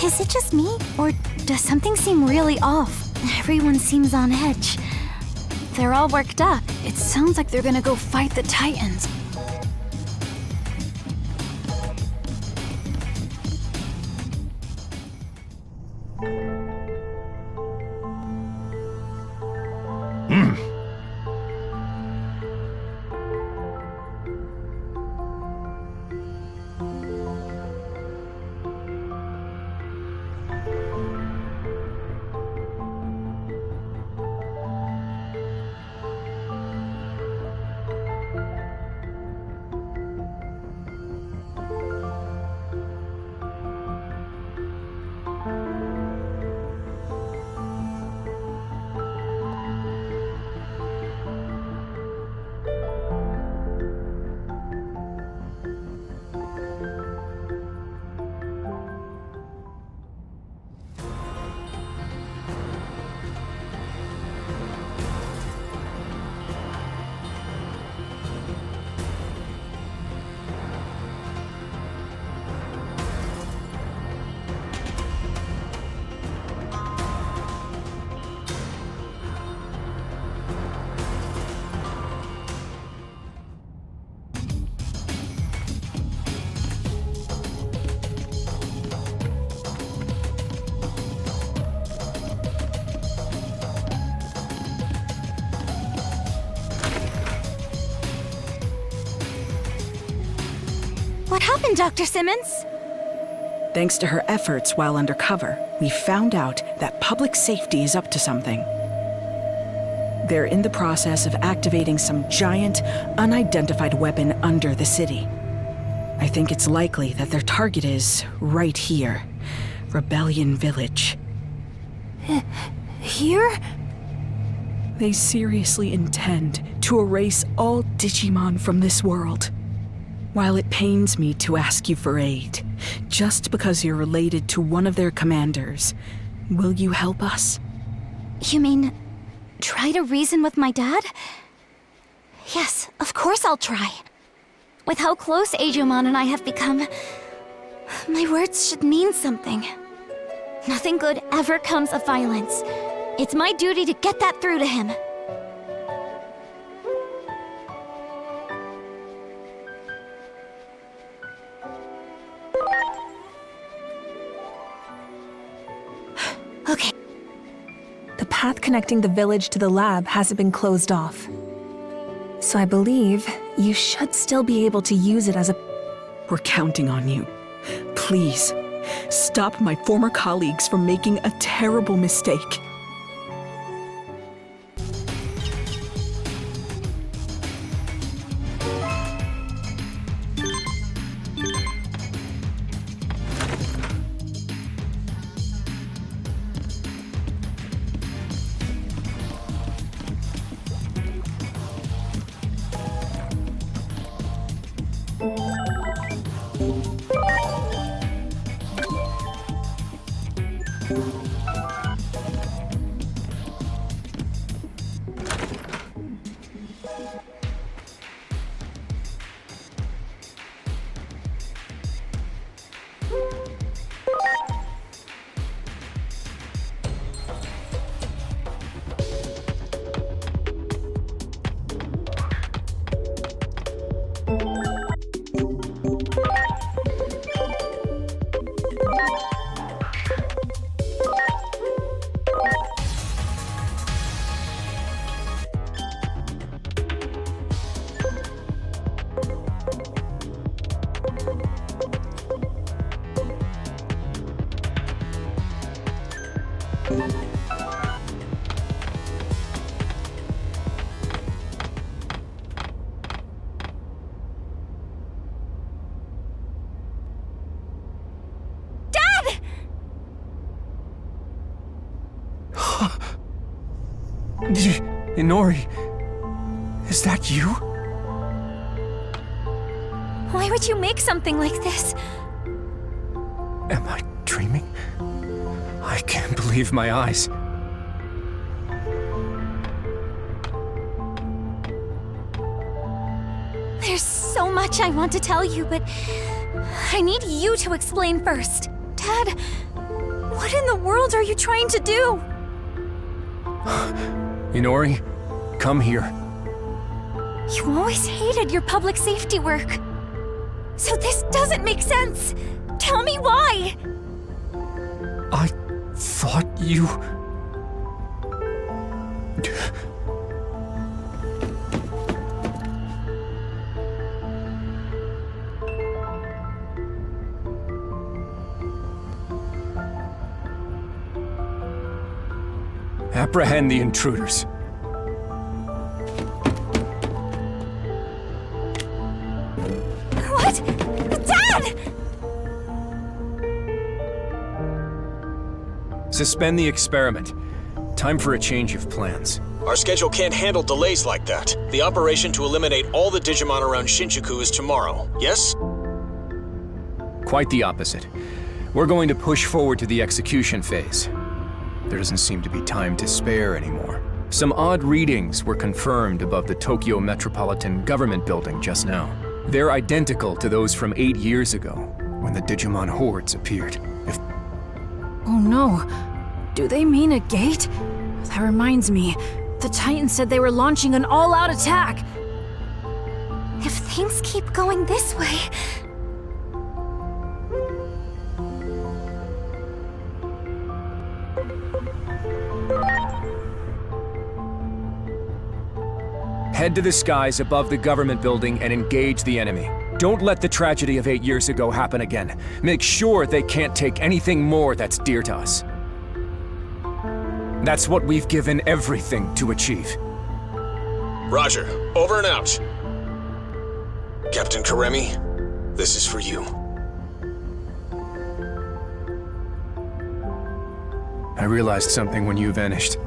Is it just me, or does something seem really off? Everyone seems on edge. They're all worked up. It sounds like they're gonna go fight the Titans. What happened, Dr. Simmons? Thanks to her efforts while undercover, we found out that public safety is up to something. They're in the process of activating some giant, unidentified weapon under the city. I think it's likely that their target is right here, Rebellion Village. Here? They seriously intend to erase all Digimon from this world. While it pains me to ask you for aid, just because you're related to one of their commanders, will you help us? You mean, try to reason with my dad? Yes, of course I'll try. With how close Agumon and I have become, my words should mean something. Nothing good ever comes of violence. It's my duty to get that through to him. Okay. The path connecting the village to the lab hasn't been closed off. So I believe you should still be able to use it as a... We're counting on you. Please, stop my former colleagues from making a terrible mistake. Inori, is that you? Why would you make something like this? Am I dreaming? I can't believe my eyes. There's so much I want to tell you, but I need you to explain first. Dad, what in the world are you trying to do? Inori, come here. You always hated your public safety work. So this doesn't make sense. Tell me why. I thought you... Apprehend the intruders. What? Dad! Suspend the experiment. Time for a change of plans. Our schedule can't handle delays like that. The operation to eliminate all the Digimon around Shinjuku is tomorrow, yes? Quite the opposite. We're going to push forward to the execution phase. There doesn't seem to be time to spare anymore. Some odd readings were confirmed above the Tokyo Metropolitan Government Building just now. They're identical to those from 8 years ago, when the Digimon hordes appeared. Oh no. Do they mean a gate? That reminds me. The Titans said they were launching an all-out attack. If things keep going this way... Head to the skies above the government building and engage the enemy. Don't let the tragedy of 8 years ago happen again. Make sure they can't take anything more that's dear to us. That's what we've given everything to achieve. Roger. Over and out. Captain Karemi, this is for you. I realized something when you vanished.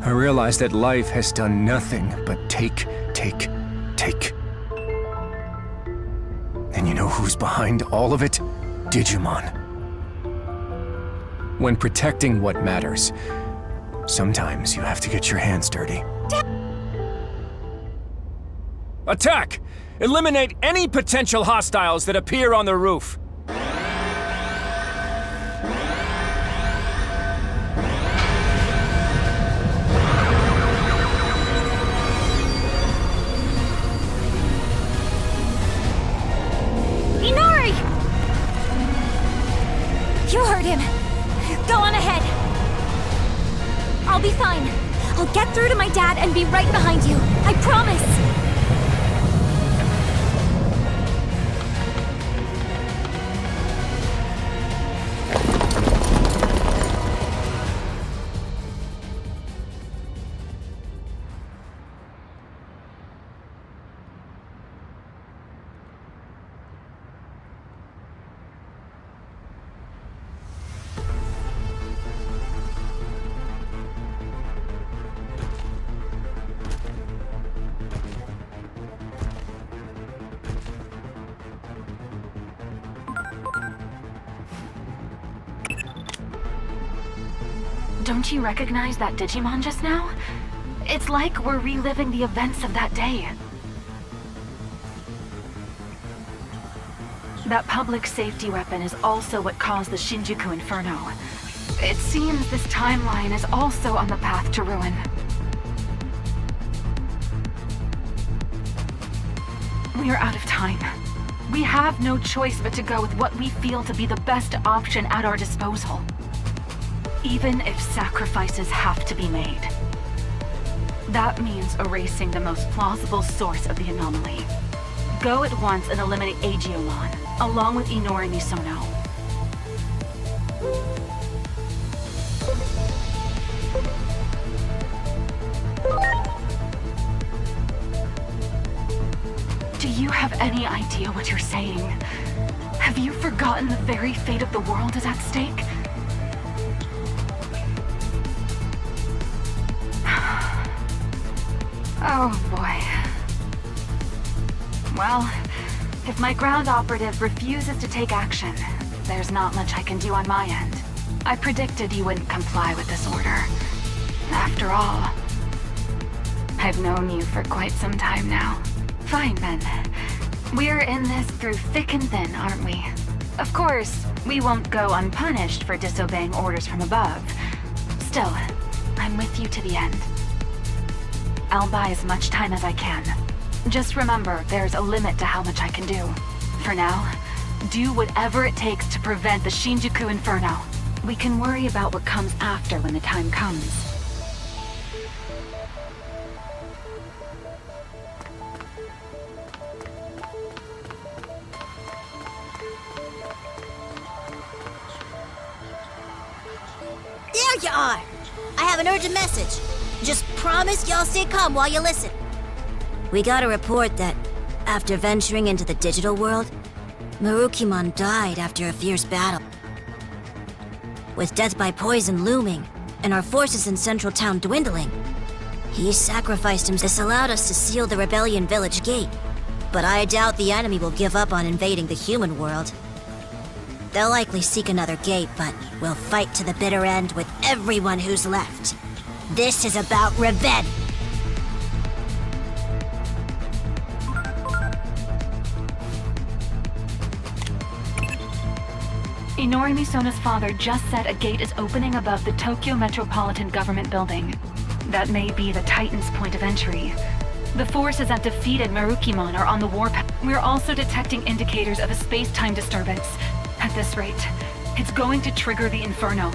I realized that life has done nothing but take. And you know who's behind all of it? Digimon. When protecting what matters, sometimes you have to get your hands dirty. Attack! Eliminate any potential hostiles that appear on the roof! Inori! You heard him. Go on ahead. I'll be fine. I'll get through to my dad and be right behind you. I promise. Don't you recognize that Digimon just now? It's like we're reliving the events of that day. That public safety weapon is also what caused the Shinjuku Inferno. It seems this timeline is also on the path to ruin. We are out of time. We have no choice but to go with what we feel to be the best option at our disposal. Even if sacrifices have to be made. That means erasing the most plausible source of the anomaly. Go at once and eliminate Digimon, along with Inori Misono. Do you have any idea what you're saying? Have you forgotten the very fate of the world is at stake? Oh boy. Well, if my ground operative refuses to take action, there's not much I can do on my end. I predicted you wouldn't comply with this order. After all, I've known you for quite some time now. Fine then. We're in this through thick and thin, aren't we? Of course, we won't go unpunished for disobeying orders from above. Still, I'm with you to the end. I'll buy as much time as I can. Just remember, there's a limit to how much I can do. For now, do whatever it takes to prevent the Shinjuku Inferno. We can worry about what comes after when the time comes. There you are! I have an urgent message. Just promise y'all stay calm while you listen. We got a report that, after venturing into the digital world, Marukimon died after a fierce battle. With death by poison looming, and our forces in Central Town dwindling, he sacrificed himself. This allowed us to seal the Rebellion Village gate, but I doubt the enemy will give up on invading the human world. They'll likely seek another gate, but we'll fight to the bitter end with everyone who's left. This is about revenge! Inori Misono's father just said a gate is opening above the Tokyo Metropolitan Government Building. That may be the Titan's point of entry. The forces that defeated Marukimon are on the warpath. We're also detecting indicators of a space-time disturbance. At this rate, it's going to trigger the Inferno.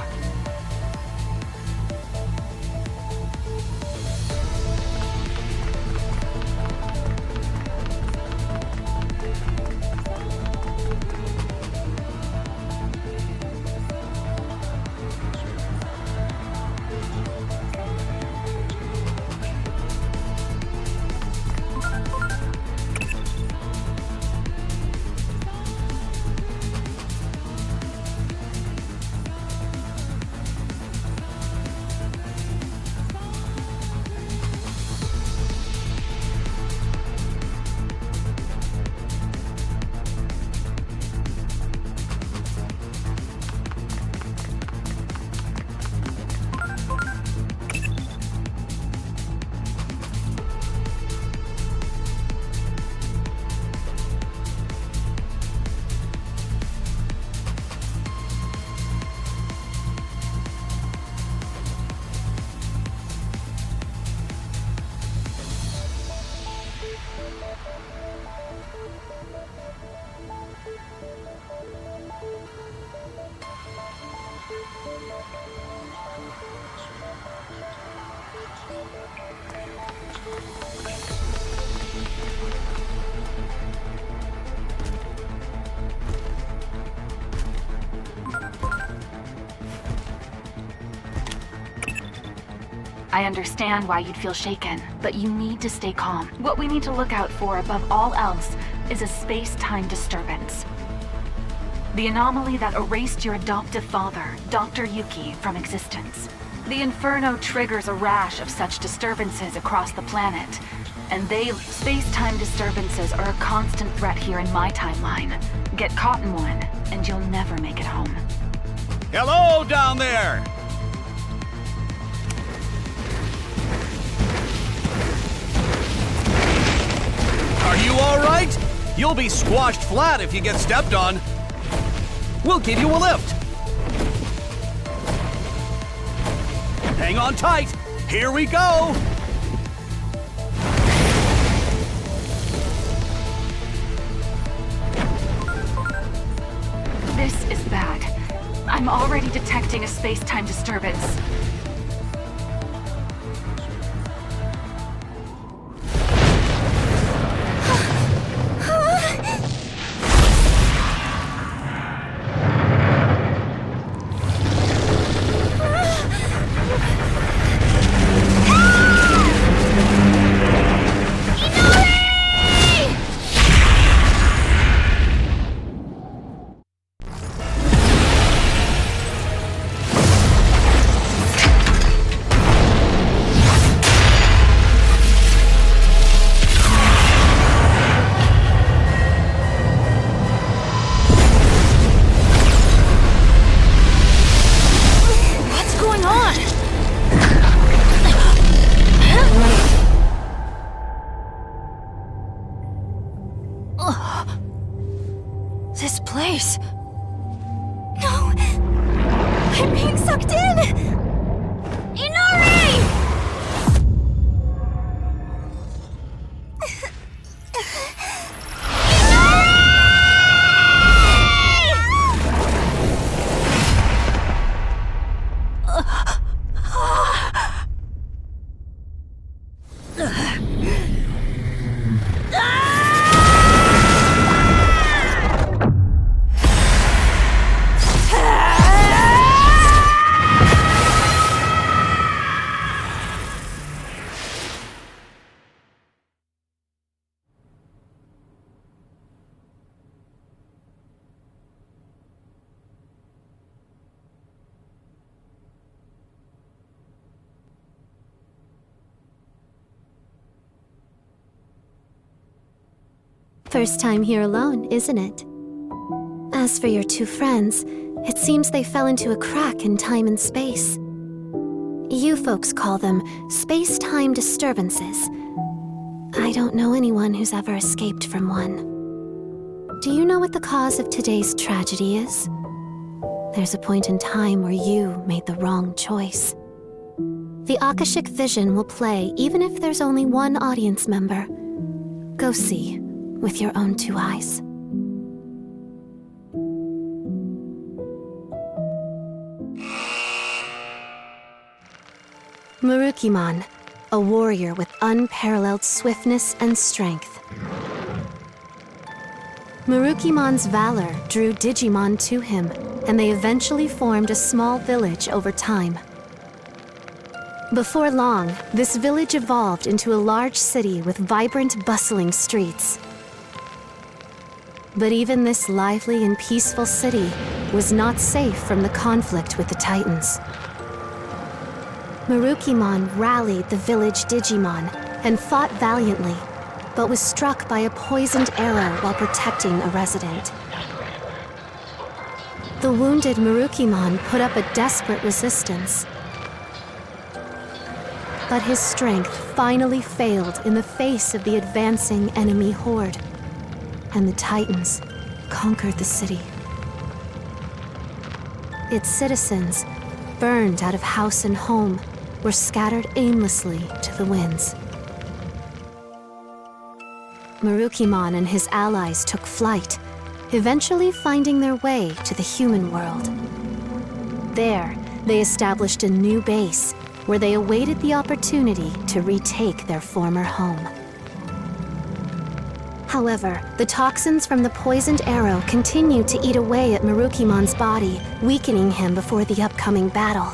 I understand why you'd feel shaken, but you need to stay calm. What we need to look out for above all else is a space-time disturbance. The anomaly that erased your adoptive father, Dr. Yuki, from existence. The Inferno triggers a rash of such disturbances across the planet, and space-time disturbances are a constant threat here in my timeline. Get caught in one, and you'll never make it home. Hello down there! Are you all right? You'll be squashed flat if you get stepped on. We'll give you a lift. Hang on tight. Here we go. This is bad. I'm already detecting a space-time disturbance. This place... No! I'm being sucked in! Inari! First time here alone, isn't it? As for your two friends, it seems they fell into a crack in time and space. You folks call them space-time disturbances. I don't know anyone who's ever escaped from one. Do you know what the cause of today's tragedy is? There's a point in time where you made the wrong choice. The Akashic Vision will play even if there's only one audience member. Go see with your own two eyes. Murukimon, a warrior with unparalleled swiftness and strength. Murukimon's valor drew Digimon to him, and they eventually formed a small village over time. Before long, this village evolved into a large city with vibrant, bustling streets. But even this lively and peaceful city was not safe from the conflict with the Titans. Murukimon rallied the village Digimon and fought valiantly, but was struck by a poisoned arrow while protecting a resident. The wounded Murukimon put up a desperate resistance. But his strength finally failed in the face of the advancing enemy horde, and the Titans conquered the city. Its citizens, burned out of house and home, were scattered aimlessly to the winds. Murukimon and his allies took flight, eventually finding their way to the human world. There, they established a new base, where they awaited the opportunity to retake their former home. However, the toxins from the poisoned arrow continued to eat away at Murukimon's body, weakening him before the upcoming battle.